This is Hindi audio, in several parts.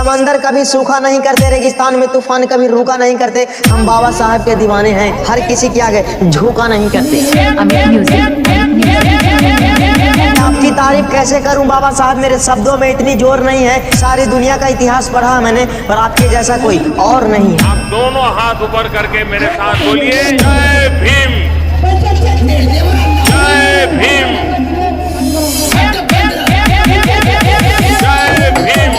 समंदर कभी सूखा नहीं करते, रेगिस्तान में तूफान कभी रुका नहीं करते। हम बाबा साहब के दीवाने हैं, हर किसी के आगे झुका नहीं करते। आपकी तारीफ कैसे करूं बाबा साहब, मेरे शब्दों में इतनी जोर नहीं है। सारी दुनिया का इतिहास पढ़ा मैंने, पर आपके जैसा कोई और नहीं है। आप दोनों हाथ ऊपर करके मेरे साथ बोलिए, जय भीम, जय भीम, जय भीम, जय भीम, जय भीम,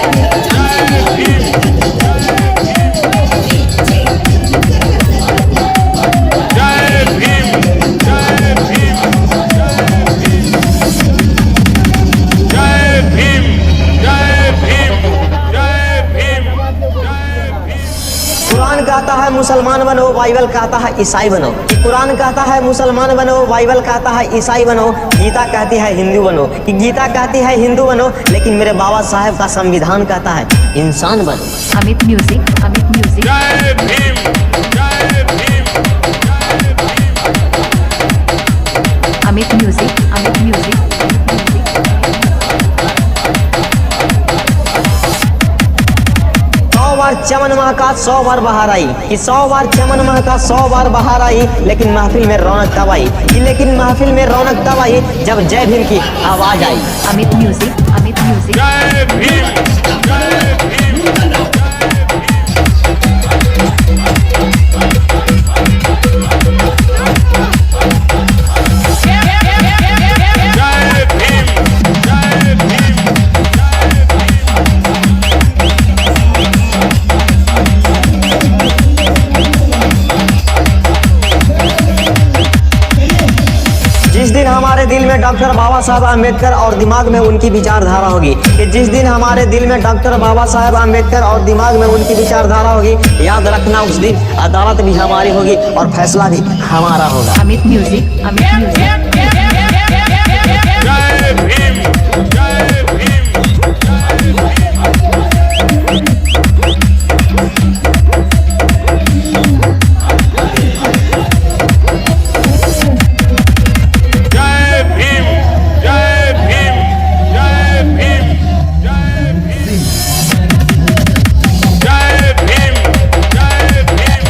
जय भीम, जय भीम, जय भीम, जय भीम, जय भीम। कुरान कहता है मुसलमान बनो, बाइबल कहता है ईसाई बनो। कुरान कहता है मुसलमान बनो, बाइबल कहता है ईसाई बनो। गीता कहती है हिंदू बनो, गीता कहती है हिंदू बनो, लेकिन मेरे बाबा साहब का संविधान कहता है इंसान बनो। Amit music, Amit music. Jai Bhim, Jai Bhim, Jai Bhim. Amit music, Amit music. 100 बार चमन महका 100 बार बाहर आई, कि 100 बार चमन महका 100 बार बाहर आई, लेकिन महफिल में रौनक तब आई, लेकिन महफिल में रौनक तब आई जब जय भीम की आवाज आई। Amit music, Amit music. जय भीम, जय भीम, जिस दिन हमारे दिल में डॉक्टर बाबा साहब आम्बेडकर और दिमाग में उनकी विचारधारा होगी, कि जिस दिन हमारे दिल में डॉक्टर बाबा साहब आम्बेडकर और दिमाग में उनकी विचारधारा होगी, याद रखना उस दिन अदालत भी हमारी होगी और फैसला भी हमारा होगा। Amit music, Amit music. जय भीम, जय भीम, जय भीम, जय भीम, जय भीम, जय भीम, जय भीम, जय भीम, जय भीम, जय भीम।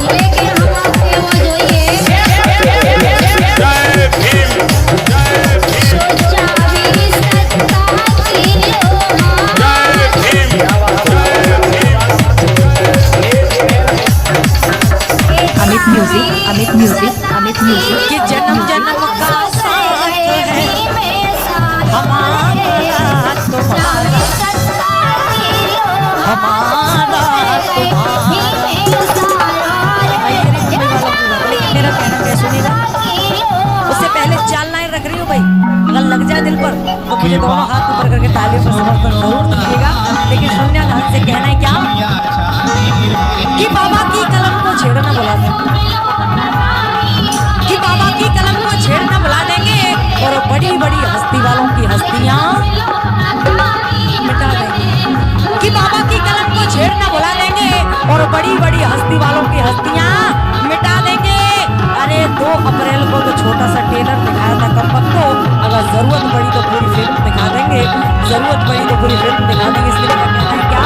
लेकिन हम आपके वो જોઈએ जय भीम, जय भीम, चावी सत्ता की जय Bhim, Amit music, Amit music, Amit music. कि जन्म जन्म का साथ है हमारा तुम्हारा, हमारा मेरा कहना क्या सुनेगा। उससे पहले 4 लाइन रख रही हूँ भाई, अगर लग जाए दिल पर तो मुझे दोनों हाथ ऊपर करके तालियों पर समर्पण जरूर दीजिएगा। लेकिन सुनने ध्यान से कहना है क्या, कि बाबा की कलम को छेड़ना बुला देंगे, कि बाबा की कलम को छेड़ना बुला देंगे और बड़ी बड़ी हस्ती वालों की हस्तियां मिटा देंगे, कि बाबा की कलम को छेड़ना बुला देंगे और बड़ी बड़ी हस्ती वालों की हस्तियां मिटा देंगे। अरे 2 अप्रैल को तो छोटा सा ट्रेलर दिखाया था कंपक को, अगर जरूरत पड़ी तो पूरी फिल्म दिखा देंगे, जरूरत पड़ी तो पूरी फिल्म दिखा देंगे। इसलिए मैं कहना है क्या,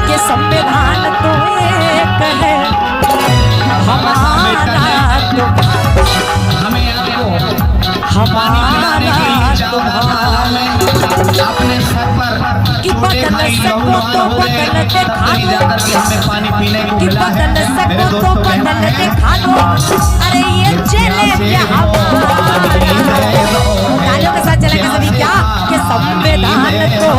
कि संविधान तो एक है हमारा अपने सर पर कि बदल सको तो बदल के खा लो, पानी पीने को कि मिला है बदल मेरे सको तो दोस्तों के बदल हाथ के में। खा लो। अरे ये चले तालियों के साथ चलेंगे सभी क्या, कि संविधान तो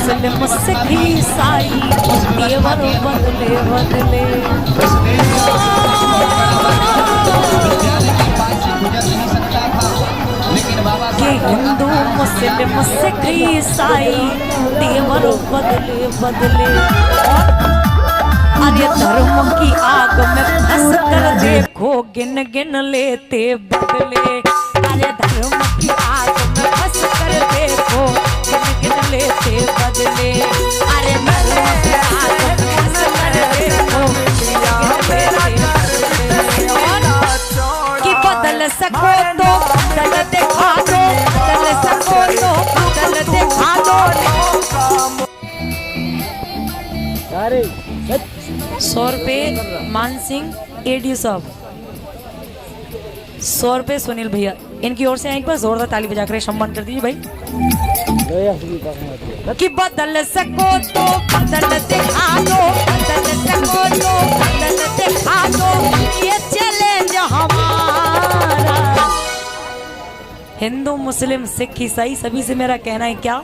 मुस्लिम सिख ईसाई तेवर बदले बदले। ये हिंदू मुस्लिम सिख ईसाई तेवर बदले बदले। अरे धर्म की आग में फंस कर देखो गिन गिन लेते बदले। अरे धर्म की आग में फंस कर देखो गिन गिन लेते बदले। अरे धर्म की आग में फंस कर देखो कि बदल सको तो बदल दिखा दो, बदल सको तो बदल दिखा दो। 100 रुपये मान सिंह एडी साहब, 100 रुपये सुनील भैया, इनकी ओर से एक बार जोरदार ताली बजाकर सम्मान कर दीजिए भाई। कि बदल सको तो बदल दिखा दो, बदल सको तो बदल दिखा दो, ये चैलेंज हमारा। हिंदू मुस्लिम सिख ईसाई सभी से मेरा कहना है क्या,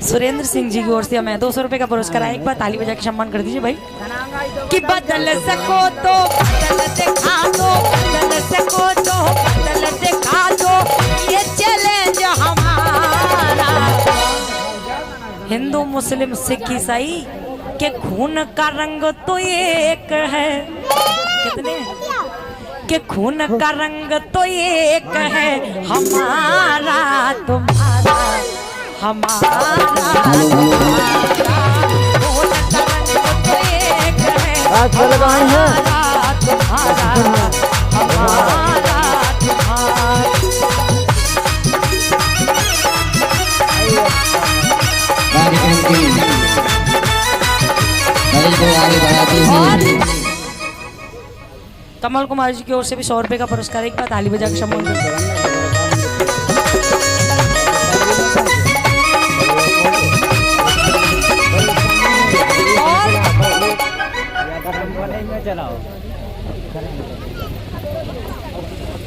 सुरेंद्र सिंह जी की ओर से हमें 200 रुपए का पुरस्कार है, एक बार ताली बजा के सम्मान कर दीजिए भाई। कि बदल सको तो बदल दिखा दो, बदल सको तो बदल दिखा दो, ये चैलेंज हमारा। हिंदू मुस्लिम सिख ईसाई के खून का रंग तो एक है, कितने के खून का रंग तो एक है, हमारा तुम्हारा हमारा तुम्हारा खून का रंग तो एक है, हमारा तुम्हारा हमारा तुम्हारा। कमल कुमार जी की ओर से भी 100 रुपए का पुरस्कार, एक बार ताली बजा के सम्मान करें।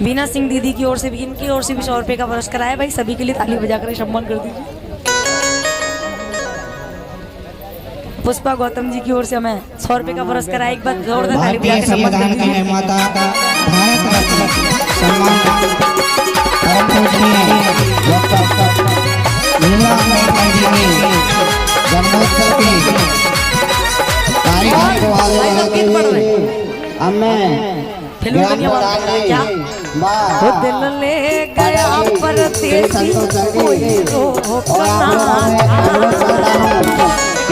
बीना सिंह दीदी की ओर से भी, इनकी ओर से भी 100 रुपए का पुरस्कार आया भाई, सभी के लिए ताली बजाकर सम्मान कर दीजिए। पुष्पा गौतम जी की ओर से हमें 100 रुपए का पुरस्कार आया, एक बार जोरदार ताली बजा के सम्मान कर दीजिए। माता का भारत रत्न सम्मान परम पूजनीय डॉक्टर नीला अम्बेडकर जी के जन्मोत्सव की तारीख को आगे अब मैं फिल्म दुनिया में क्या वो दिल ले गया परदेसी कोई रोकना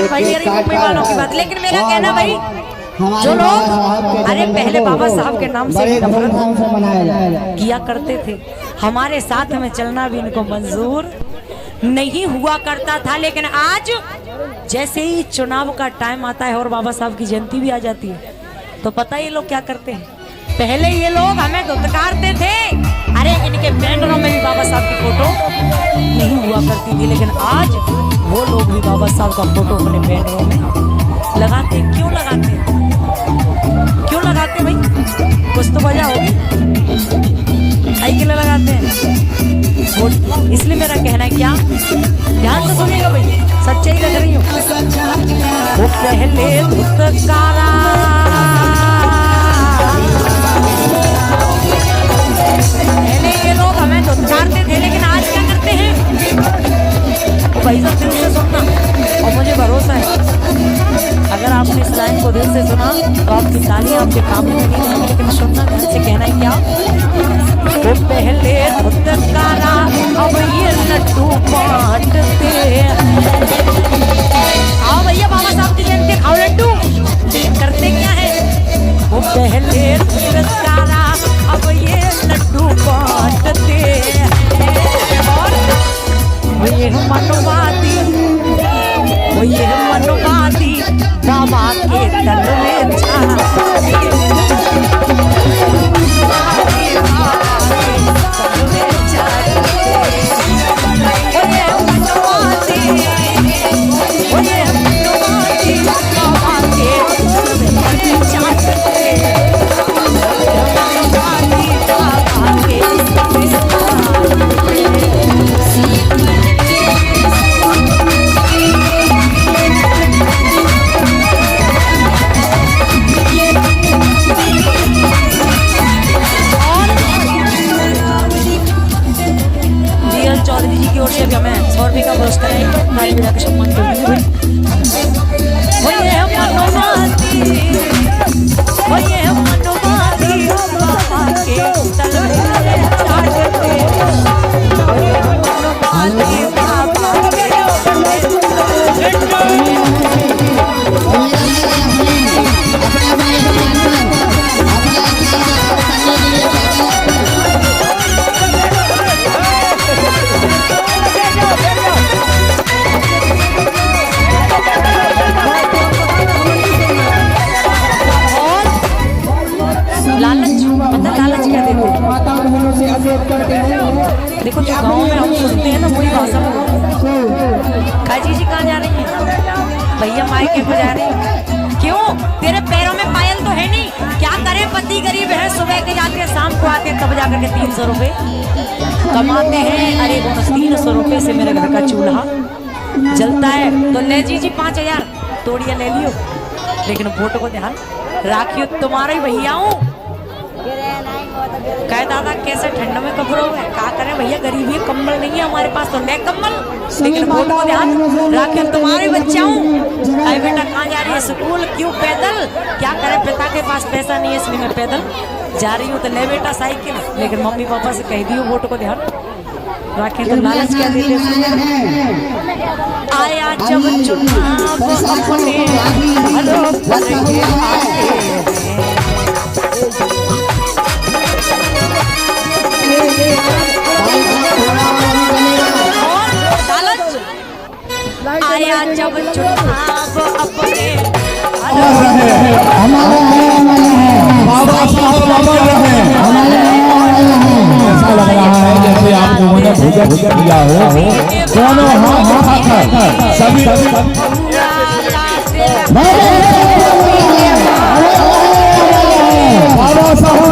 भाई, मेरी मुंबई वालों की बात। लेकिन मेरा कहना भाई, जो लोग अरे पहले बाबा साहब के नाम से नफरत किया करते थे, हमारे साथ में चलना भी इनको मंजूर नहीं हुआ करता था। लेकिन आज जैसे ही चुनाव का टाइम आता है और बाबा साहब की जयंती भी आ जाती है, तो पता ही लोग क्या करते हैं, पहले ये लोग हमें धुतकारते थे, अरे इनके बैनरों में भी बाबा साहब की फोटो नहीं हुआ करती थी। लेकिन आज वो लोग भी बाबा साहब का फोटो अपने बैनरों में लगाते। क्यों लगाते, क्यों लगाते भाई, कुछ तो वजह होगी, आई के लिए लगाते हैं। इसलिए मेरा कहना है क्या, ध्यान से सुनिएगा भाई, सच्चाई लग रही हो। वो पहले धुतकारा, पहले ये लोग हमें धुतकारते थे, लेकिन आज क्या करते हैं। तो भाई साहब दिल से सुनना, और मुझे भरोसा है अगर आपने इस लाइन को दिल से सुना तो आपकी तालियां आपके काम में नहीं आएंगी। लेकिन सुनना ध्यान से, कहना है क्या, वो पहले धुतकारा अब ये लड्डू बांटते। आओ भैया बाबा साहब की जयंती खाओ लड्डू। करते क्या है, वो पहले धुतकारा अब ये लड्डू बांटते। और वो ये मनवादी, वो ये मनवादी बाबा के तन में काय के बजा रही हो? क्यों? तेरे पैरों में पायल तो है नहीं? क्या करे, पति गरीब है, सुबह के जाते शाम को आते तब जाकर के 300 रुपए कमाते हैं। अरे वो 300 रुपए से मेरे घर का चूल्हा जलता है। तो ले जी 5000 तोड़िया ले लियो, लेकिन वोट को ध्यान राखियो, तुम्हारे ही भैया हूँ। कह दादा कैसे ठंड में कपड़ों में क्या करें भैया, गरीबी है, कम्बल नहीं है हमारे पास, तो ले कम्बल, लेकिन वोट को ध्यान राखियो, तुम्हारे बच्चा हूँ। अरे बेटा कहाँ जा रही है स्कूल, क्यों पैदल? क्या करे, पिता के पास पैसा नहीं है इसलिए मैं पैदल जा रही हूँ। तो ले बेटा साइकिल, लेकिन मम्मी पापा से कह दियो वोट को ध्यान राखिए। तो लालच क्या देते आया जब चुनाव अपने घरों पर ये आए। आया जब चुनाव अपने बाबा साहब अमर रहे। ऐसा लग रहा है जैसे आप लोगों ने भोजन किया हो, दोनों हाथ उठाकर सभी बाबा साहब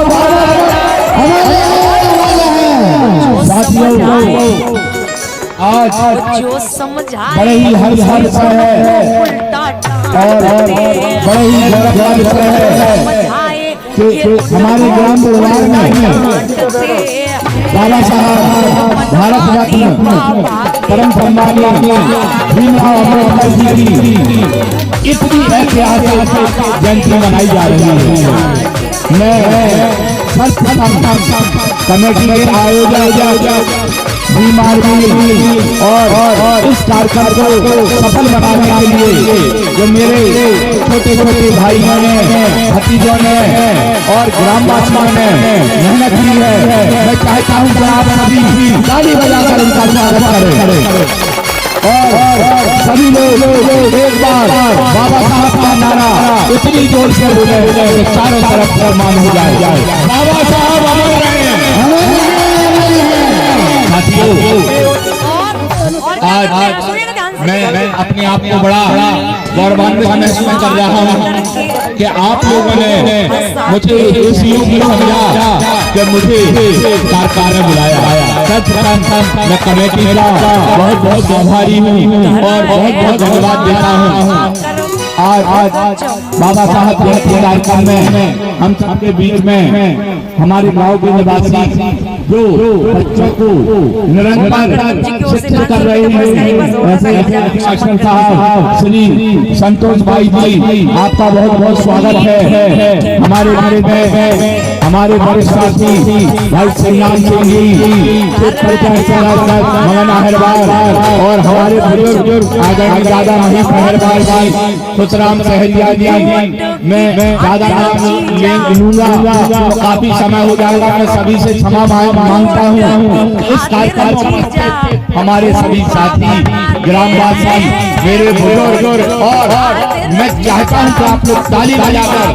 साथियों, आज जो समझा बड़े ही हर्ष है और बड़े ही गर्व है कि हमारे ग्राम परिवार में बाबा साहब भारत रत्न परम सम्मानीय भीमराव अम्बेडकर जी की इतनी ऐतिहासिक जयंती मनाई जा रही है। मैं सर्वप्रथम कमेटी के आयोजक बीमारी और इस कार्यक्रम को सफल बनाने के लिए जो मेरे छोटे छोटे भाइयों ने, भतीजों ने और ग्रामवासियों ने मेहनत की है, मैं चाहता हूं कि आप सभी ताली बजाकर उनका स्वागत करें और सभी लोग एक बार बाबा साहब का नारा इतनी जोर से बोले कि चारों तरफ फरमान हो जाए, बाबा साहब अमर रहे। आज मैं अपने आप को बड़ा गौरवान्वित महसूस कर रहा हूँ कि आप लोगों ने मुझे इस युग में समझा कि मुझे सरकार ने बुलाया। सर्वप्रथम मैं कमेटी का बहुत बहुत आभारी हूँ और बहुत बहुत धन्यवाद देता हूँ। आज बाबा साहब के कार्यक्रम में हम सबके बीच में हमारे गांव के निवासी जो बच्चों को निरंतर शिक्षित कर रहे हैं, ऐसे अक्षर साहब, श्री संतोष भाई जी, आपका बहुत बहुत स्वागत है। हमारे वरिष्ठ साथी भाई श्रीराम सिंह जी, मगन अहरवाल और हमारे बुजुर्ग आदरणीय दादा महेश अहरवाल भाई, खुशराम सहलिया जी, मैं ज्यादा नाम लूंगा तो काफी समय हो जाएगा, मैं सभी से क्षमा मांगता हूँ। इस कार्यक्रम हमारे सभी साथी, ग्रामवासी, मेरे बुजुर्ग और मैं चाहता हूँ कि आप लोग ताली बजाकर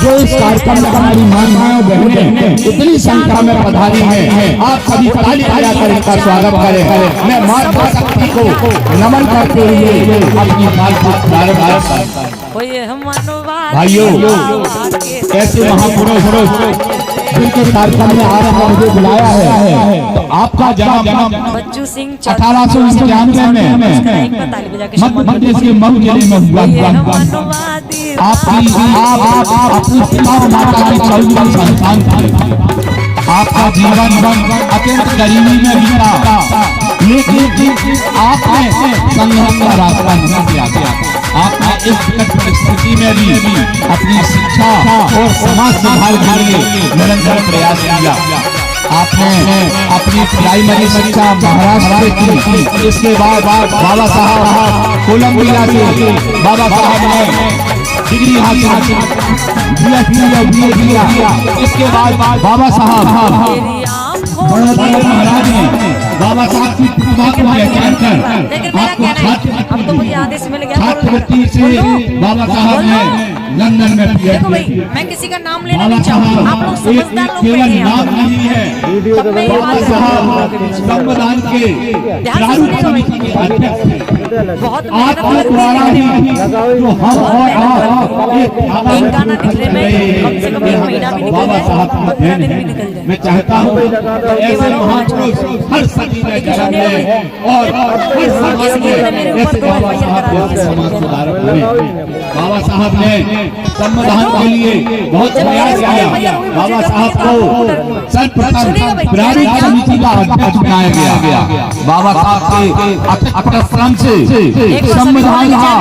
जो इस कार्यक्रम में हमारी माताएं बहनें इतनी संख्या में पधारी हैं, आप सभी ताली बजाकर इनका स्वागत करें। मैं माता शक्ति को नमन करते हुए अपनी बात को प्रारंभ करता हूं। भाइयों, ऐसे महापुरुष जिनके कार्यक्रम में आज मुझे बुलाया है, तो आपका जन्म बच्चू सिंह 1891 में मध्य प्रदेश के मऊ जिले में हुआ। अपनी पिता और माता की 14वीं संतान थे। आपका जीवन अत्यंत गरीबी में बीता, लेकिन आपने संघर्ष का रास्ता नहीं किया। आपने इस परिस्थिति में भी अपनी शिक्षा और समाज सुधार के लिए निरंतर प्रयास किया। आपने अपनी प्राइमरी शिक्षा महाराष्ट्र से की, इसके बाद बाबा साहब कोलंबिया से बाबा साहब ने डिग्री हासिल किया। इसके बाद बाबा साहब महाराज ने बाबा साहब की प्रतिभा को पहचान कर आपको छात्रवृत्ति से बाबा साहब ने लंदन में देखो भाई पीएचडी। मैं किसी का नाम लेना नहीं चाहूंगा, आप लोग समझदार लोग केवल बैठे नाम हैं नहीं है, तब मैं ये बात साहब संविधान के प्रारूप समिति के अध्यक्ष हैं। बहुत आपके मेहनत द्वारा लगती ही है, जो हम और आप एक एक गाना निकले में कम से कम एक महीना भी निकल बाबा जाए, साहब की 15 दिन देन भी निकल है। जाए। मैं चाहता हूँ ऐसे महापुरुष हर सदी में जन्म लें और हर समाज में ऐसे बाबा साहब जैसे समाज सुधारक बने। बाबा साहब ने संविधान के लिए बहुत प्रयास किया। बाबा साहब को सर्वप्रथम प्रारूप समिति का अध्यक्ष बनाया गया। बाबा साहब के अथक परिश्रम से संविधान का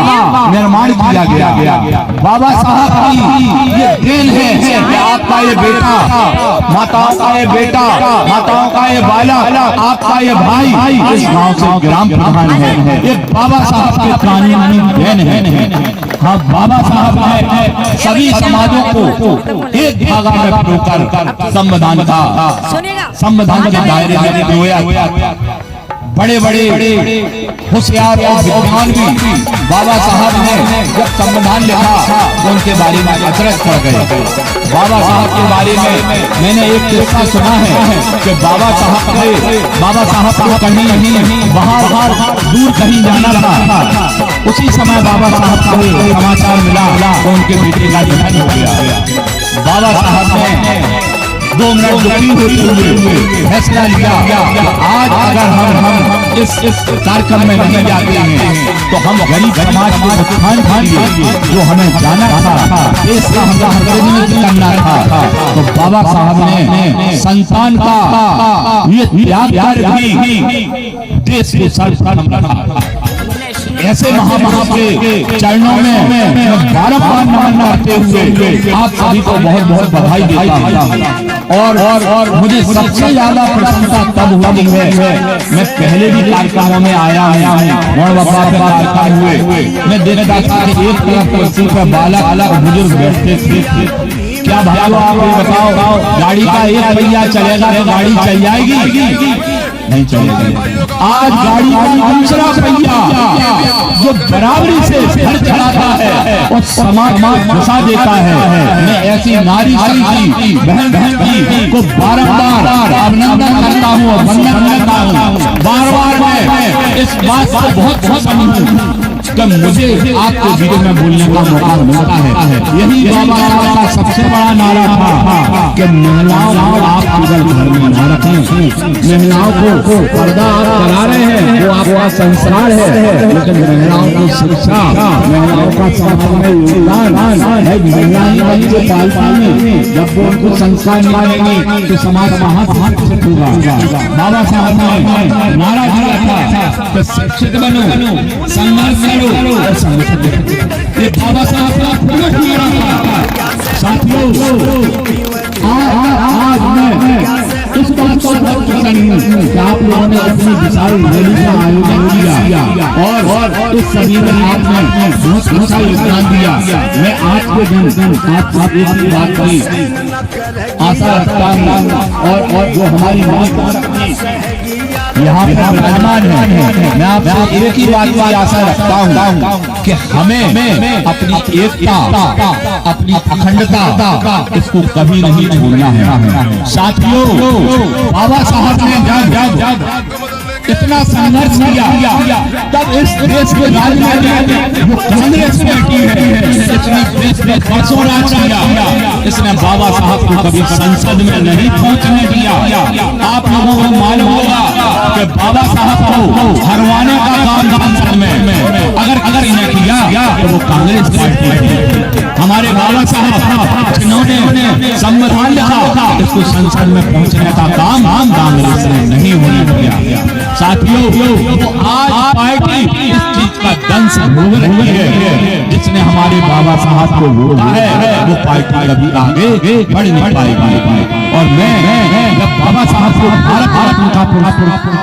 निर्माण किया गया। बाबा साहब की ये देन है कि आपका ये बेटा, माताओं का ये बेटा, माताओं का ये बाला, आपका ये भाई इस गांव से ग्राम प्रधान है। ये बाबा साहब के कानूनी देन है। हाँ, बाबा साहब ने सभी समाजों को एक धागा में पिरोकर संविधान का संविधान के दायरे में पिरोया। बड़े बड़े होशियार और विद्वान भी बाबा साहब ने जब संविधान लिखा तो उनके बारे में अचरज पड़ गए। बाबा साहब के बारे में मैंने एक किस्सा सुना है कि बाबा साहब को कहीं बाहर दूर कहीं जाना था। उसी समय बाबा साहब को समाचार मिला तो उनके बेटे का निधन हो गया। बाबा साहब ने 2 मिनट दुखी होते हुए फैसला लिया कि आज अगर हम इस कार्यक्रम में नहीं जाते हैं तो हम गरीब समाज के उत्थान के लिए जो हमें जाना था, देश का हमारा प्रतिनिधित्व करना था, तो बाबा साहब ने संतान का ये त्याग कर भी देश को सर्वप्रथम रखा। ऐसे महापुरुष के चरणों में बारंबार नमन करते हुए आप सभी को बहुत बहुत बधाई देता हूँ। और मुझे सबसे ज्यादा प्रसन्नता तब हुई है, मैं पहले भी कार्यक्रमों में आया हूँ, कार्यक्रम हुए, मैं देखता था कि एक तरफ कुर्सी पर बालक बुजुर्ग बैठते थे। क्या भाइयों आप ये बताओ, गाड़ी का एक पहिया चलेगा तो गाड़ी चल जाएगी? नहीं चलेगी। आज गाड़ी का दूसरा पहिया जो बराबरी से घर चलाता है और समाज घुसा देता है। मैं ऐसी नारी की बहन की को बारंबार अभिनंदन करता हूँ और वंदन करता हूँ। बार मैं इस बात को बहुत प्रसन्न हूँ कि मुझे आपके वीडियो में बोलने का मौका मिलता है। यही बाबा साहब का सबसे बड़ा नारा था कि महिलाओं को आप केवल घर में न रखें। महिलाओं को पर्दा आप करा रहे हैं, वो आपका संस्कार है, लेकिन महिलाओं की शिक्षा, महिलाओं का समाज में योगदान है। महिला ही बच्चे पालती हैं, जब वो उनको संस्कार निकालेंगे तो समाज महान विकसित होगा। बाबा साहब ने नारा दिया था कि शिक्षित बनो, संघर्ष करो और संगठन। ये बाबा साहब का प्रमुख नारा था। साथियों, आज मैं इस बात को बहुत प्रसन्न हूँ कि आप लोगों ने अपनी विशाल रैली का आयोजन किया और इस सभी में आपने बहुत अच्छा योगदान दिया। मैं आज के दिन आप एक ही बात की आशा रखता हूँ और जो हमारी यहाँ पे विराजमान है, मैं आपसे एक ही बात की आशा रखता हूँ कि हमें अपनी एकता, अपनी अखंडता इसको कभी नहीं छोड़ना है। साथियों, बाबा साहब ने जब इतना संघर्ष किया तब इस देश के राज में जो कांग्रेस बैठी है, इतनी देश में वर्षों राज किया, इसने बाबा साहब को कभी संसद में नहीं पहुंचने दिया। आप लोगों को मालूम होगा कि बाबा साहब को हरवाने का काम संसद में अगर इन्हें किया तो वो कांग्रेस पार्टी। हमारे बाबा साहब जिन्होंने संविधान लिखा, इसको संसद में पहुंचने का काम कांग्रेस ने नहीं होने दिया। साथियों, वो आज पार्टी इस चीज का दंश भोग रही है, जिसने हमारे बाबा साहब को वोट दिया है, वो पार्टी कभी आगे बढ़ नहीं पाएगी। और मैं जब बाबा साहब को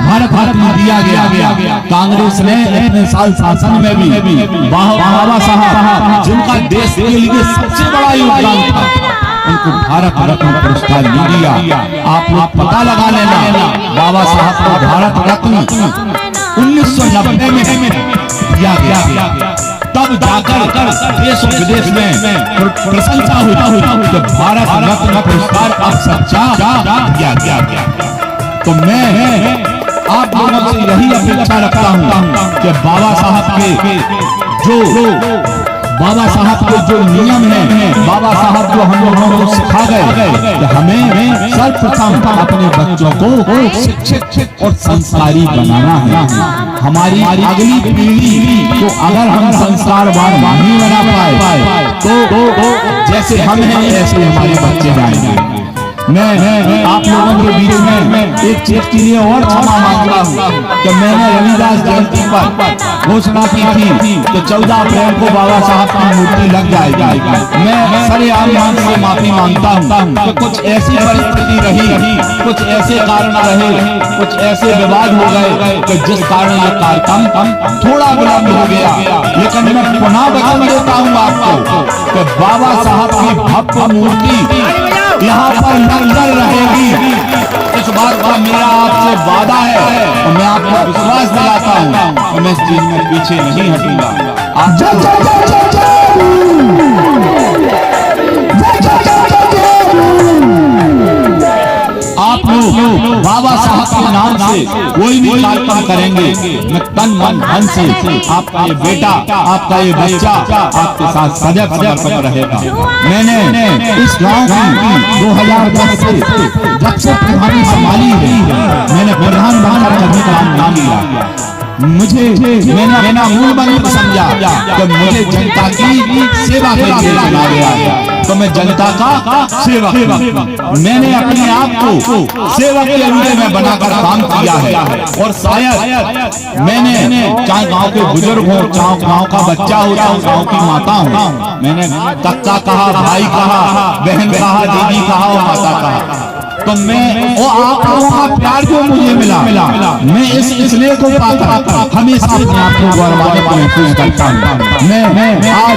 भारत में दिया गया, कांग्रेस ने इतने साल शासन में भी बाबा साहब जिनका देश के लिए सबसे बड़ा योगदान था, उनको भारत रत्न पुरस्कार नहीं दिया। आप लोग पता लगा लेना, बाबा साहब को भारत रत्न 1990 में दिया गया। तब जाकर देश और विदेश में प्रशंसा हुई कि भारत रत्न पुरस्कार अब सच्चा दिया गया। तो मैं आप लोगों से यही अपेक्षा रखता हूं कि बाबा साहब के जो नियम हैं, बाबा साहब जो हम लोगों को सिखा गए कि हमें सर्वप्रथम अपने बच्चों को शिक्षित और संस्कारी बनाना है। हमारी अगली पीढ़ी को अगर हम संस्कारवान नहीं बना पाए तो जैसे हम हैं ऐसे हमारे बच्चे जाएंगे। मैं आप लोगों के बीच में एक चीज के लिए और क्षमा मांगता हूँ कि मैंने रविदास जयंती पर घोषणा की थी कि 14 अप्रैल को बाबा साहब की मूर्ति लग जाएगी। मैं सरेआम से माफी मांगता हूँ कि कुछ ऐसी परिस्थिति रही, कुछ ऐसे कारण रहे, कुछ ऐसे विवाद हो गए कि जिस कारण यह कार्यक्रम थोड़ा विलंब हो गया। लेकिन मैं पुनः वचन देता हूँ आपको कि बाबा साहब की भव्य मूर्ति यहाँ पर नजर रहेगी। इस बात का मेरा आपसे वादा है और मैं आपको विश्वास दिलाता हूँ कि मैं इस चीज में पीछे नहीं हटूंगा। आप लोग बाबा साहब के नाम से कोई भी कार्यक्रम करेंगे, मैं तन मन धन से आपका ये बेटा, आपका ये बच्चा आपके साथ सदैव समर्पित रहेगा। मैंने इस गांव की 2010 से जब से प्रधानी संभाली है, मैंने प्रधान बनकर कभी काम नहीं किया। मैंने मूल मंत्र समझा कि मुझे जनता की सेवा के लिए चुना गया तो मैं जनता का सेवक। मैंने अपने आप को सेवक के रूप में बनाकर काम किया है और शायद मैंने चाहे गांव के बुजुर्ग हो, चाहे गांव का बच्चा हो, चाहे गांव की माता हो, मैंने कक्का कहा, भाई कहा, बहन कहा, दीदी कहा और माता कहा। तो मैं वो आप लोगों का प्यार जो मुझे मिला, मैं इसलिए को पाकर हमेशा अपने आप को गौरवान्वित महसूस करता हूँ। मैं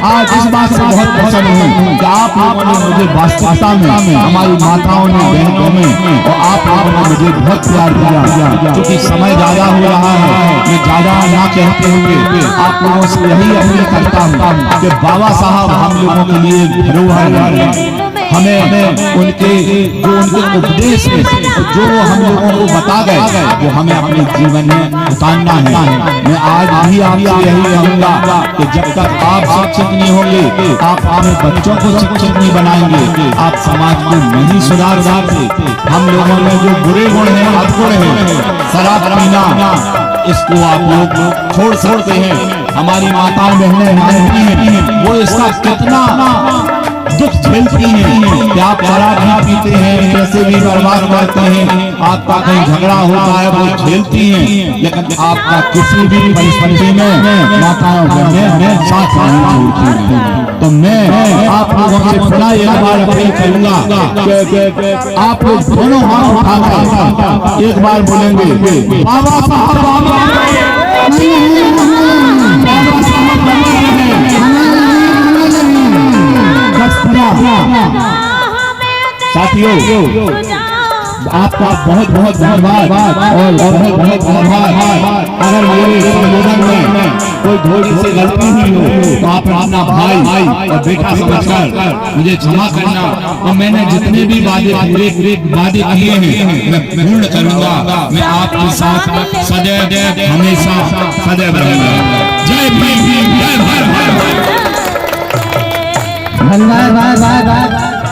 आज इस बात से बहुत प्रसन्न हूँ कि आप लोगों ने मुझे वास्तविकता में, हमारी माताओं ने, बहनों में और आप लोगों ने मुझे बहुत प्यार दिया। क्योंकि समय ज्यादा हो रहा है, मैं ज्यादा ना कहते हुए आप लोगों से यही अपील करता हूँ कि बाबा साहब हम लोगों के लिए धरोहर है। हमें उनके उपदेश है, जो हम लोगों को बता गए, वो हमें अपने जीवन में उतारना है। मैं आज भी आपसे यही कहूँगा कि जब तक आप शिक्षित नहीं होंगे, आप अपने बच्चों को शिक्षित नहीं बनाएंगे, आप समाज को नहीं सुधार सकते। हम लोगों में जो बुरे गुण हैं, अवगुण हैं, शराब पीना, इसको आप लोग छोड़ सकते हैं। हमारी माताएं बहनें मानती हैं, वो इसका कितना दुख झेलती हैं कि आप शराब भी पीते हैं, पैसे भी बर्बाद करते हैं, आपका कहीं झगड़ा होता है वो झेलती हैं, लेकिन आपका किसी भी परिस्थिति में माताओं बहनें साथ नहीं छोड़ती हैं। तो मैं आप लोगों से पुनः एक बार अपील करूंगा, आप लोग दोनों हाथ उठाकर एक बार बोलेंगे बाबा साहब साथियों, आपका बहुत बहुत धन्यवाद और बहुत बहुत आभार। अगर मेरे संबोधन में कोई थोड़ी सी गलती हुई हो तो आप अपना भाई और बेटा समझकर मुझे क्षमा करना। और मैंने जितने भी वादे किए हैं मैं पूर्ण करूंगा। मैं आपके साथ सदैव हमेशा सदैव रहूंगा। जय भीम, जय भारत। धन्यवाद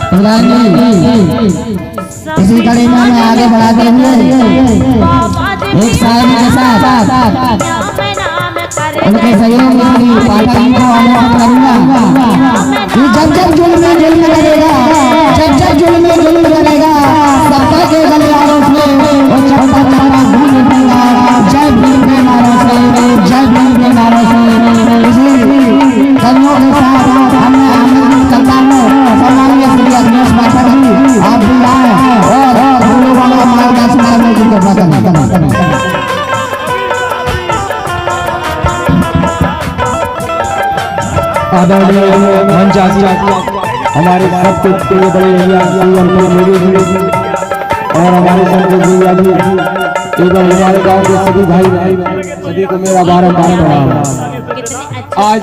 प्रधान जी। इसी कड़ी में मैं आगे बढ़ाते हुए एक साथी के साथ उनके सहयोग की पार्टी को अनुरोध करूंगा कि जब जुल्म करेगा, जब जुल्म करेगा, सबका के गलियारों से वो चप्पा चप्पा घूम देगा। जय भीम के नारों से, जय भीम के नारों से इसी सहयोग के साथ हमने आनंदित करता हूँ। सम्मानीय श्री अखिलेश माता जी, आप भी आए और हम लोगों का मार्गदर्शन करने की कोशिश आदरणीय मंचासी हमारे सबके प्रिय बड़े भैया और हमारे सबके भैया भी एवं हमारे गांव के सभी भाई सभी को मेरा बारम्बार प्रणाम। आज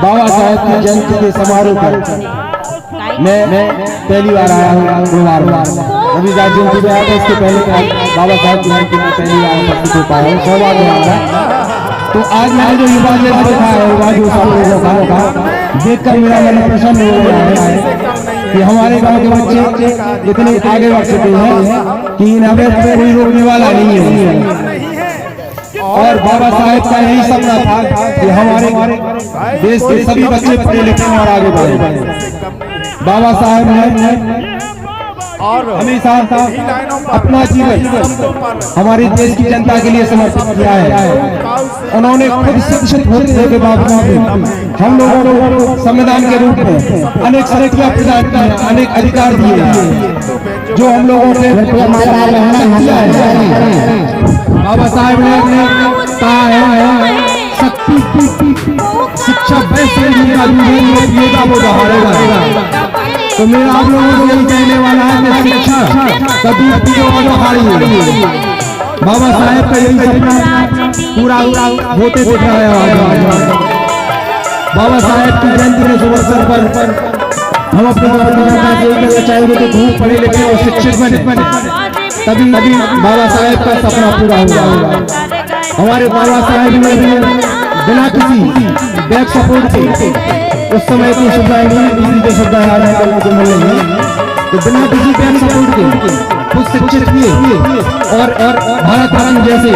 बाबा साहेब की जयंती के समारोह पर मैं पहली बार आया हूँ गुरुवार अभी जयंती में आया था। इसके पहले बाबा साहेब की जयंती में पहली बार उपस्थित हो पाया हूँ, सौभाग्य आता। तो आज मैंने जो युवा देखा है, युवा जो सब लोगों का देखकर मेरा मन प्रसन्न हो गया है कि हमारे गांव के बच्चे इतने आगे बढ़ चुके हैं कि इन अवैध पे कोई रोकने वाला नहीं है। और बाबा साहेब का यही सपना था कि हमारे देश के सभी बच्चे पढ़े लिखे और आगे बढ़े। बाबा साहेब ने हमेशा अपना जीवन हमारे देश की जनता के लिए समर्पित किया है। उन्होंने खुद शिक्षित होने के बावजूद हम लोगों को संविधान के रूप में अनेक शक्तियां प्रदान की हैं, अनेक अधिकार दिए हैं जो हम लोगों ने बाबा साहेब ने कहा है शक्ति शिक्षा वैसे वो दहाड़ेगा। तो मेरा आप लोगों को यही कहने वाला है कि शिक्षा कभी दहाड़ी बाबा साहेब का यही सपना पूरा होते दिख रहा है। बाबा साहेब की जयंती के शुभ अवसर पर हम अपने जनता से यही कहना चाहेंगे कि खूब पढ़े लिखे और शिक्षित बने, तभी बाबा साहेब का सपना पूरा होगा। हमारे बाबा साहेब ने बिना किसी बैक सपोर्ट के उस समय की सुविधाएं नहीं, जो सुविधाएं आज करने को मिल रही है, तो बिना किसी बैक सपोर्ट के खुद शिक्षित किए और भारत रत्न जैसे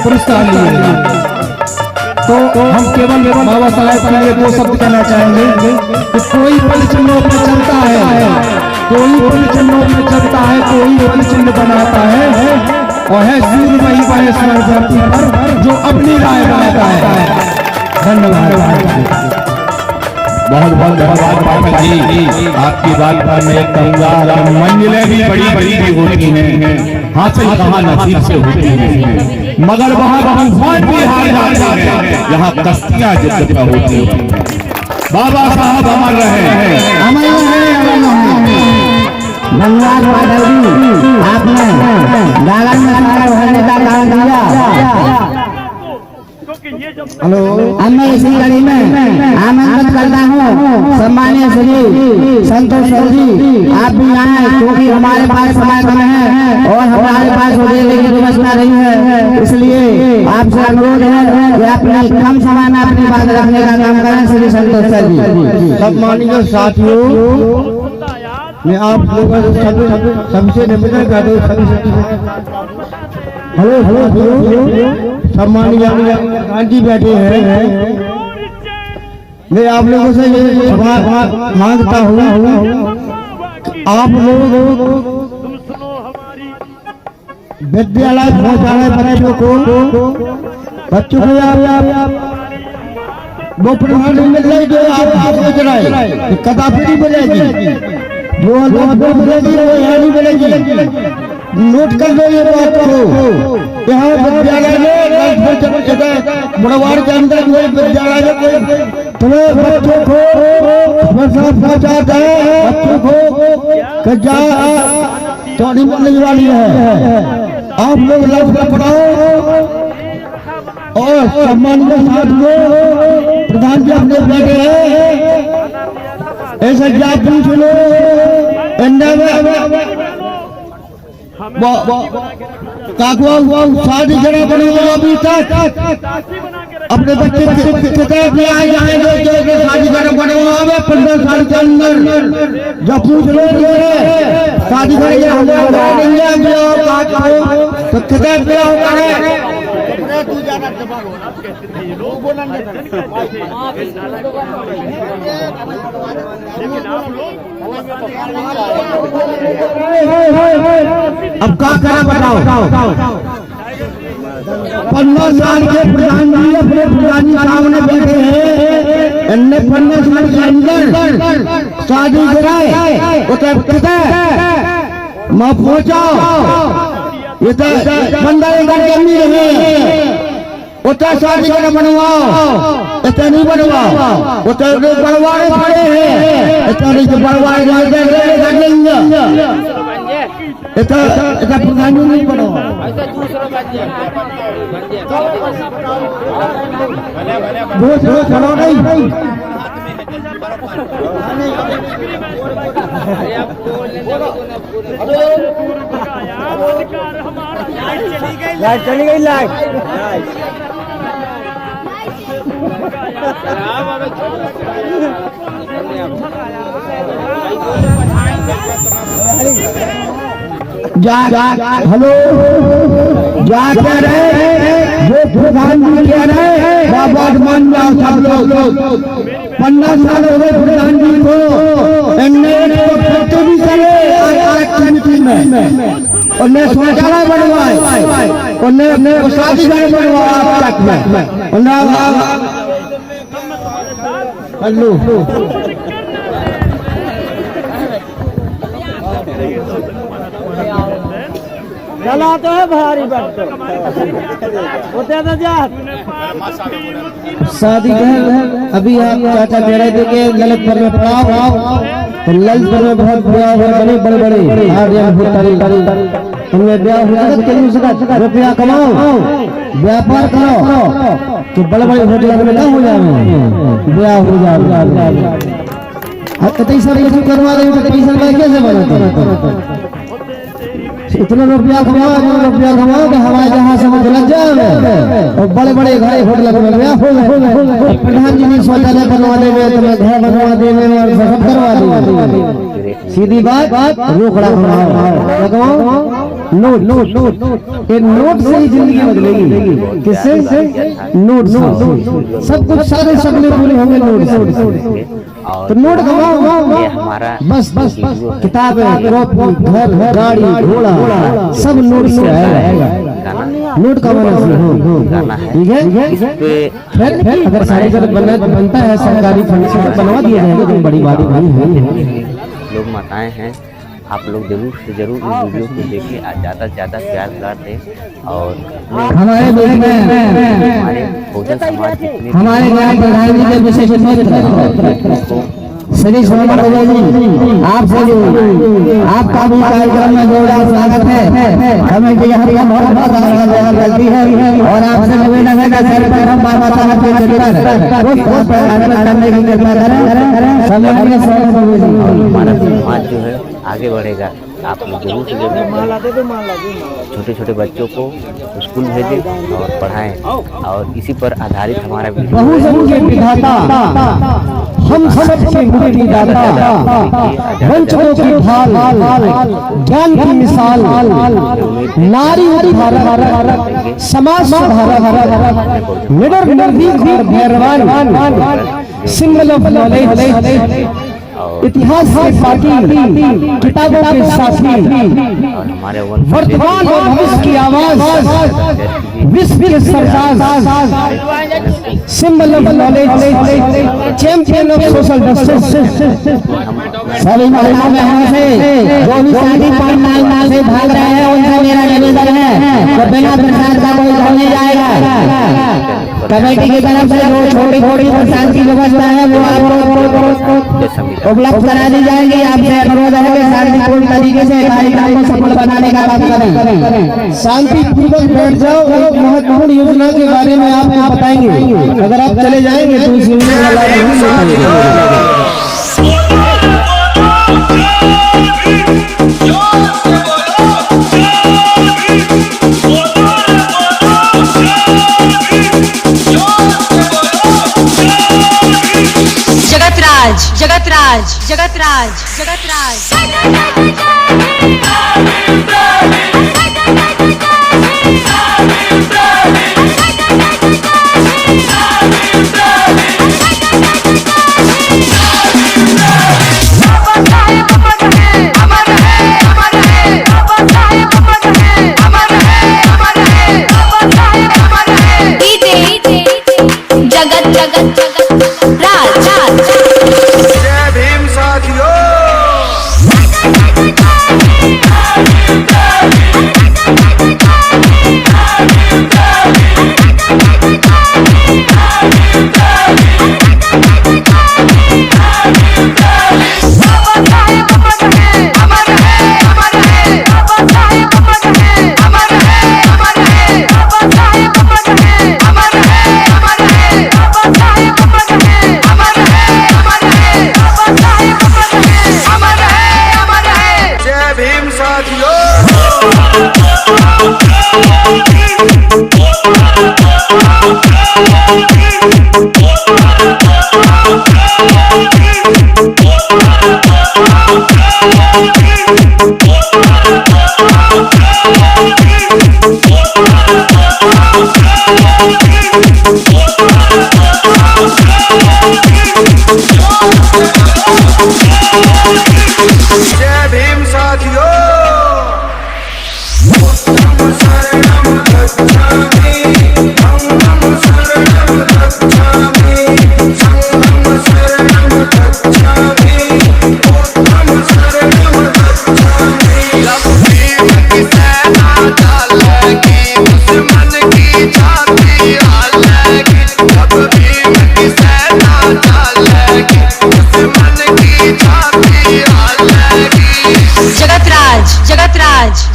पुरस्कार लिए। तो हम केवल बाबा साहेब के लिए वो शब्द कहना चाहेंगे कि कोई पल चिन्हों पर चलता है, कोई पल चिन्हों पर चलता है, कोई पल चिन्ह बनाता है और है सूर्य वही महेश्वर धरती पर जो अपनी राय बनाता है। धन्यवाद। बहुत बहुत धन्यवाद जी। आपकी बात पर मैं कहूँगा मंजिलें भी बड़ी बड़ी भी होती हैं, हासिल कहाँ नसीब से होती हैं, मगर वहाँ तूफान भी हार जाते हैं जहाँ कश्तियाँ जिद पर होती हैं। बाबा साहब अमर रहे हैं, धन्यवाद माधव जी, आपने दालन में हमारा भरने का काम दिया। हेलो, अब मैं इसी कड़ी में आमंत्रित करता हूँ सम्मानीय श्री संतोष सर जी, आप भी आए क्योंकि हमारे पास समय कम है और हमारे पास होटल की व्यवस्था नहीं है, इसलिए आपसे अनुरोध है कि अपने कम समय में अपनी बात रखने का काम करें। श्री संतोष सर जी। सम्मानित साथियों, मैं आप लोगों सबसे निवेदन करता हूँ। हेलो, सम्मानित गांधी बैठे हैं, मैं आप लोगों से ये मांगता हूँ, आप लोग विद्यालय पहुँचाने बच्चों को वो प्रधान मिल रही जो आप सोच रहे कदापि नहीं मिलेगी, जो मिलेगी वो यहाँ नहीं मिलेगी। नोट कर लो ये बात को, यहाँ विद्यालय में मुड़वाड़ के अंदर कोई विद्यालय में कोई तुम्हें बच्चों को पहुँचाता है, बच्चों को जा चौड़ी मिलने वाली है। आप लोग लफ्ज़ पढ़ाओ और सम्मान के साथ में प्रधान जी अपने बैठे हैं, ऐसा क्या पूछ लो इंडिया में शादी जरा बने अभी तक अपने बच्चे किताब ले आए जाएंगे शादी जरा बने 15 साल के अंदर जब पूछ लो शादी करेंगे तो किताब ले आओ अब क्या करा बताओ। 15 साल के प्रधान जी अपने प्रधान जी सामने बैठे हैं, इनने 15 साल के अंदर शादी कराए मैं पहुंचाओ, ये तो 15 करनी रहे उतना शादी का बनवाओ, इतना नहीं बनवाओ, उतना बनवाने पड़े हैं, इतना नहीं बनवाए এটা প্রধান नहीं पड़ो दूसरो चलो नहीं लाइट चली गई लाइट हेलो जा क्या रहे जो प्रधानमंत्री कह रहे हैं बात मान जाओ सब लोग 50 साल हो गए प्रधानमंत्री को भी करे में उन्हें शौचालय बनवाए उन्हें शादी घर बनवाया हेलो चलाते है भारी बात होते तो जा शादी अभी आप चाचा कह रहे थे कि ललितपुर में पढ़ाओ तो ललितपुर में बहुत ब्याह बड़े बड़े बड़े तुमने ब्याह हुआ रुपया कमाओ व्यापार करो तो बड़े बड़े होटल में ना हो जाए ब्याह हो जाए पैसा करवा रहे तो पैसा कैसे बना इतना रुपया कमाओ कि हवाई जहाज से लग जाए और बड़े बड़े घर होटल में ब्याह हो प्रधान जी ने शौचालय बनवा देवे तुम्हें घर बनवा देवे और सब करवा देवे सीधी बात रोकड़ा लगाओ नोट ये नोट से ही जिंदगी बदलेगी किससे नोट सब कुछ सारे सपने पूरे होंगे नोट से तो नोट कमाओ बस किताबें घर गाड़ी घोड़ा सब नोट से आएगा नोट कमाना ठीक है अगर सारे जगह बनता है सरकारी फंड से बनवा दिया जाएगा तो बड़ी बात नहीं है लोग माताएं हैं आप लोग जरूर से जरूर इस वीडियो को देखें ज़्यादा से ज़्यादा प्यार दुलार दें और हमारे बहुजन समाज जितने हमारे यहाँ प्रधान जी के विशेष श्री सोमवार आपसे आपका भी कार्यक्रम में जोरदार स्वागत है हमें यहाँ बहुत गलती है और आपसे निवेदन है कि सर पर हम बाबा साहब के करने की कृपा करें हमारा समाज जो है आगे बढ़ेगा आप लोग जरूर से जरूर छोटे छोटे बच्चों को स्कूल भेजें और पढ़ाएं और इसी पर आधारित हमारा बहुजन के विधाता हम सबके मुक्ति दाता वंचितों की ढाल ज्ञान की मिसाल नारी भारत समाज सुधारक निडर निर्भीक और धैर्यवान सिंबल ऑफ नॉलेज इतिहास की पार्टी किताबों के साथी वर्तमान और भविष्य की आवाज विश्व के सरताज symbol of knowledge champion of social justice सभी महिलाओं में हमसे जो भी शादी पाल से भाग रहे हैं उनका मेरा निवेदन है तो बिना प्रसाद का कोई घर नहीं जाएगा कमेटी की तरफ से जो छोटी छोटी प्रसाद की व्यवस्था है वो आपको उपलब्ध करा दी जाएगी आपसे अनुरोध है कि शांतिपूर्ण तरीके से कार्यक्रम को सफल बनाने का काम करें शांतिपूर्वक बैठ जाओ एक महत्वपूर्ण योजना के बारे में आपको बताएंगे अगर आप चले जाएंगे तो इस योजना का लाभ नहीं जगत राज साथियों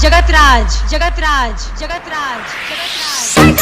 जगतराज जगतराज जगतराज जगतराज